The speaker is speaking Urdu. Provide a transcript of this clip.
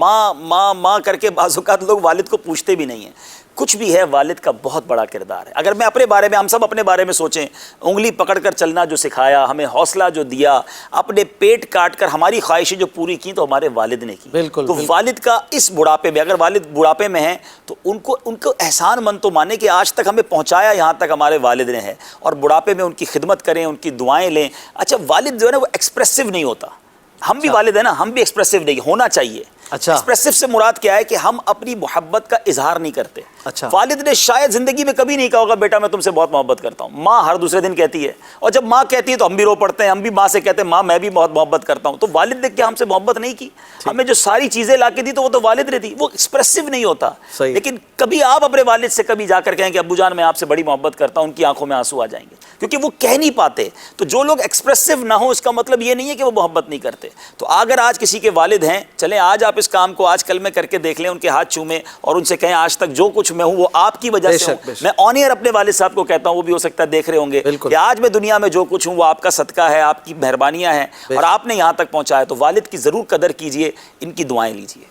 ماں ماں ماں کر کے بعض اوقات لوگ والد کو پوچھتے بھی نہیں ہیں. کچھ بھی ہے، والد کا بہت بڑا کردار ہے. اگر میں اپنے بارے میں، ہم سب اپنے بارے میں سوچیں، انگلی پکڑ کر چلنا جو سکھایا، ہمیں حوصلہ جو دیا، اپنے پیٹ کاٹ کر ہماری خواہشیں جو پوری کی تو ہمارے والد نے کی. بالکل تو والد کا اس بڑھاپے میں، اگر والد بڑھاپے میں ہیں تو ان کو احسان مند تو مانے کہ آج تک ہمیں پہنچایا یہاں تک ہمارے والد نے ہے، اور بڑھاپے میں ان کی خدمت کریں، ان کی دعائیں لیں. اچھا، والد جو ہے نا وہ ایکسپریسو نہیں ہوتا. ہم بھی والد ہیں نا، ہم بھی ایکسپریسو نہیں ہونا چاہیے. اچھا، ایکسپریسو سے مراد کیا ہے کہ ہم اپنی محبت کا اظہار نہیں کرتے. اچھا، والد نے شاید زندگی میں کبھی نہیں کہا ہوگا بیٹا میں تم سے بہت محبت کرتا ہوں. ماں ہر دوسرے دن کہتی ہے، اور جب ماں کہتی ہے تو ہم بھی رو پڑتے ہیں، ہم بھی ماں سے کہتے ہیں ماں میں بھی بہت محبت کرتا ہوں. تو والد نے کیا ہم سے محبت نہیں کی؟ ہمیں جو ساری چیزیں لا کے دی تو وہ تو والد نے دی. وہ ایکسپریسو نہیں ہوتا. لیکن کبھی آپ اپنے والد سے کبھی جا کر کہیں کہ ابو جان میں آپ سے بڑی محبت کرتا ہوں، ان کی آنکھوں میں آنسو آ جائیں گے، کیونکہ وہ کہہ نہیں پاتے. تو جو لوگ ایکسپریسو نہ ہو اس کا مطلب یہ نہیں ہے کہ وہ محبت نہیں کرتے. تو اگر آج کسی کے والد ہیں، چلیں آج آپ اس کام کو آج کل میں کر کے دیکھ لیں، ان کے ہاتھ چومیں اور ان سے کہیں آج تک جو کچھ میں ہوں وہ آپ کی وجہ سے ہوں. میں آن ایئر اپنے والد صاحب کو کہتا ہوں، وہ بھی ہو سکتا ہے دیکھ رہے ہوں گے کہ آج میں دنیا میں جو کچھ ہوں وہ آپ کا صدقہ ہے، آپ کی مہربانیاں ہیں، اور آپ نے یہاں تک پہنچایا. تو والد کی ضرور قدر کیجئے، ان کی دعائیں لیجئے.